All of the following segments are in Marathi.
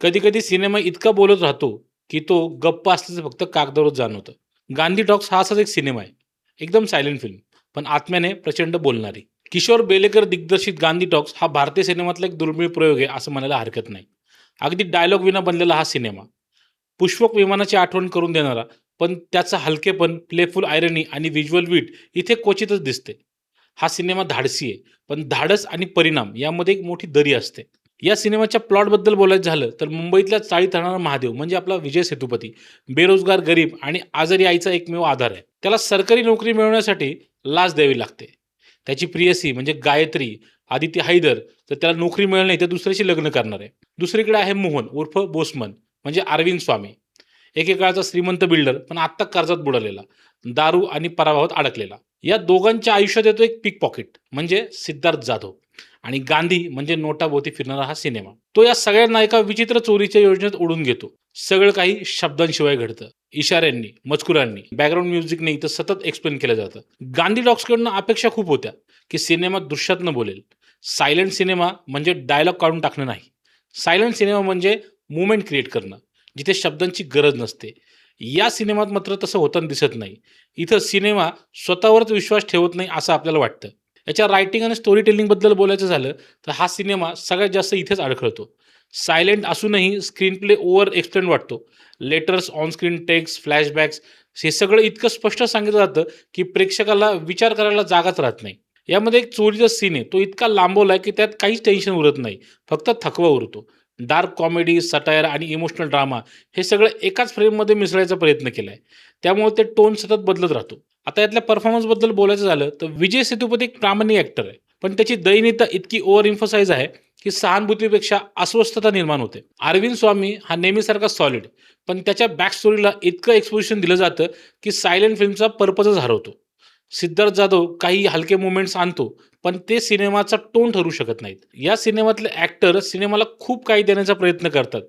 कधी कधी सिनेमा इतका बोलत राहतो की तो गप्प असल्याचं फक्त कागदावरच जाणवतं. गांधी टॉक्स हा असाच एक सिनेमा आहे. एकदम सायलेंट फिल्म, पण आत्म्याने प्रचंड बोलणारी. किशोर बेलेकर दिग्दर्शित गांधी टॉक्स हा भारतीय सिनेमातला एक दुर्मिळ प्रयोग आहे असं म्हणायला हरकत नाही. अगदी डायलॉग विना बनलेला हा सिनेमा पुष्पक विमानाची आठवण करून देणारा, पण त्याचा हलकेपण, प्लेफुल आयरनी आणि व्हिज्युअल विट इथे क्वचितच दिसते. हा सिनेमा धाडसी आहे, पण धाडस आणि परिणाम यामध्ये एक मोठी दरी असते. या सिनेमाच्या प्लॉटबद्दल बोलायचं झालं तर मुंबईतल्या चाळीत राहणारा महादेव म्हणजे आपला विजय सेतुपती, बेरोजगार गरीब आणि आजारी आईचा एकमेव आधार आहे. त्याला सरकारी नोकरी मिळवण्यासाठी लाच द्यावी लागते. त्याची प्रियसी म्हणजे गायत्री, आदिती हैदर, तर त्याला नोकरी मिळाली नाही तर दुसऱ्याशी लग्न करणार आहे. दुसरीकडे आहे मोहन उर्फ बोसमन म्हणजे अरविंद स्वामी, एकेकाळचा श्रीमंत बिल्डर पण आत्ता कर्जात बुडालेला, दारू आणि पराभवात अडकलेला. या दोघांच्या आयुष्यात येतो एक पिक पॉकेट म्हणजे सिद्धार्थ जाधव, आणि गांधी म्हणजे नोटाभोवती फिरणारा हा सिनेमा. तो या सगळ्यांना एका विचित्र चोरीच्या योजनेत ओढून घेतो. सगळं काही शब्दांशिवाय घडतं. इशाऱ्यांनी, मजकुरांनी, बॅकग्राऊंड म्युझिकने इथं सतत एक्सप्लेन केलं जातं. गांधी डॉग्सकडनं अपेक्षा खूप होत्या की सिनेमा दृश्यातनं बोलेल. सायलेंट सिनेमा म्हणजे डायलॉग काढून टाकणं नाही. सायलेंट सिनेमा म्हणजे मूव्हमेंट क्रिएट करणं, जिथे शब्दांची गरज नसते. या सिनेमात मात्र तसं होताना दिसत नाही. इथं सिनेमा स्वतःवरच विश्वास ठेवत नाही असं आपल्याला वाटतं. याच्या रायटिंग आणि स्टोरी टेलिंगबद्दल बोलायचं झालं तर हा सिनेमा सगळ्यात जास्त इथेच अडखळतो. सायलेंट असूनही स्क्रीन प्ले ओव्हर एक्सटेंड वाटतो. लेटर्स, ऑन स्क्रीन टेक्स्ट, फ्लॅशबॅक्स हे सगळं इतकं स्पष्ट सांगितलं जातं की प्रेक्षकाला विचार करायला जागाच राहत नाही. यामध्ये एक चोरीचा सीन आहे, तो इतका लांबवला की त्यात काहीच टेन्शन उरत नाही. फक्त थकवा उरतो. डार्क कॉमेडी, सटायर आणि इमोशनल ड्रामा हे सगळं एकाच फ्रेममध्ये मिसळायचा प्रयत्न केलाय. त्यामुळे ते टोन सतत बदलत राहतो. आता यातल्या परफॉर्मन्सबद्दल बोलायचं झालं तर विजय सेतुपती एक प्रामाणिक ॲक्टर आहे. पण त्याची दयनीयता इतकी ओव्हर इम्फसाइज आहे की सहानुभूतीपेक्षा अस्वस्थता निर्माण होते. अरविंद स्वामी हा नेहमीसारखा सॉलिड, पण त्याच्या बॅक स्टोरीला इतकं एक्सपोजिशन दिलं जातं की सायलेंट फिल्मचा पर्पजच हरवतो. सिद्धार्थ जाधव काही हलके मोमेंट्स आणतो, पण ते सिनेमाचा टोन ठरू शकत नाहीत. या सिनेमातले ॲक्टर सिनेमाला खूप काही देण्याचा प्रयत्न करतात.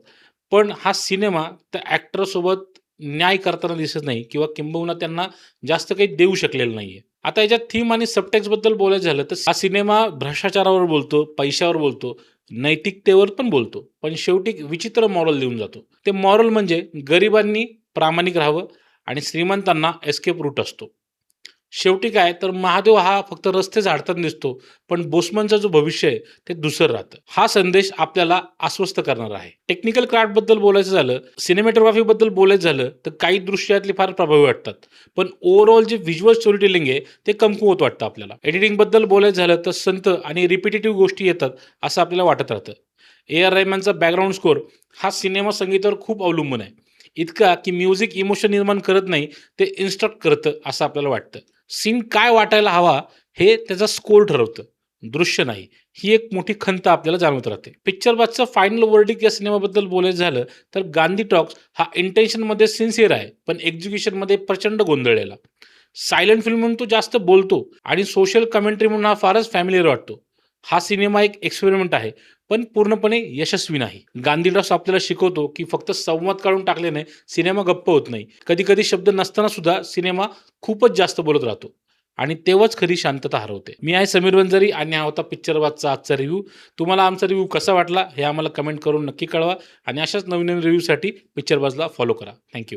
पण हा सिनेमा त्या ॲक्टरसोबत न्याय करताना दिसत नाही किंवा किंबहुना त्यांना जास्त काही देऊ शकलेलं नाहीये. आता याच्यात थीम आणि सबटेक्स्टबद्दल बोलायचं झालं तर हा सिनेमा भ्रष्टाचारावर बोलतो, पैशावर बोलतो, नैतिकतेवर पण बोलतो. पण शेवटी एक विचित्र मॉरल देऊन जातो. ते मॉरल म्हणजे गरिबांनी प्रामाणिक राहावं आणि श्रीमंतांना एस्केप रूट असतो. शेवटी काय तर महादेव हा फक्त रस्ते झाडताना दिसतो, पण बोसमनचं जो भविष्य आहे ते धूसर राहतं. हा संदेश आपल्याला अस्वस्थ करणारा आहे. टेक्निकल क्राफ्टबद्दल बोलायचं झालं, सिनेमॅटोग्राफीबद्दल बोलायचं झालं तर काही दृश्य यातली फार प्रभावी वाटतात. पण ओव्हरऑल जे व्हिज्युअल स्टोरी टेलिंग आहे ते कमकुवत वाटतं आपल्याला. एडिटिंगबद्दल बोलायचं झालं तर संत आणि रिपिटेटिव्ह गोष्टी येतात असं आपल्याला वाटत राहतं. ए.आर. रेहमानचा बॅकग्राऊंड स्कोर हा सिनेमा संगीतावर खूप अवलंबून आहे. इतका की म्युझिक इमोशन निर्माण करत नाही, ते इन्स्ट्रक्ट करतं असं आपल्याला वाटतं. सीन काय वाटायला हवा हे त्याचा स्कोर ठरवतं, दृश्य नाही. ही एक मोठी खंत आपल्याला जाणवत राहते. पिक्चर बसचं फायनल वर्डिक्ट या सिनेमाबद्दल बोलायचं झालं तर गांधी टॉक्स हा इंटेन्शनमध्ये सिन्सिअर आहे, पण एक्झिक्युशनमध्ये प्रचंड गोंधळलेला. सायलेंट फिल्म म्हणून तो जास्त बोलतो आणि सोशल कमेंट्री म्हणून हा फारच फॅमिलियर वाटतो. हा सिनेमा एक एक्सपेरिमेंट आहे, पण पूर्णपणे यशस्वी नाही. गांधी टॉक्स आपल्याला शिकवतो की फक्त संवाद काढून टाकल्याने सिनेमा गप्प होत नाही. कधी-कधी शब्द नसताना सुद्धा सिनेमा खूपच जास्त बोलत राहतो आणि तेव्हाच खरी शांतता हरवते. मी आहे समीर वंजारी आणि हा होता पिक्चर बाजचा आजचा रिव्ह्यू. तुम्हाला आमचा रिव्ह्यू कसा वाटला हे आम्हाला कमेंट करून नक्की कळवा आणि अशाच नवीन-नवीन रिव्ह्यूसाठी पिक्चर बाजला फॉलो करा. थँक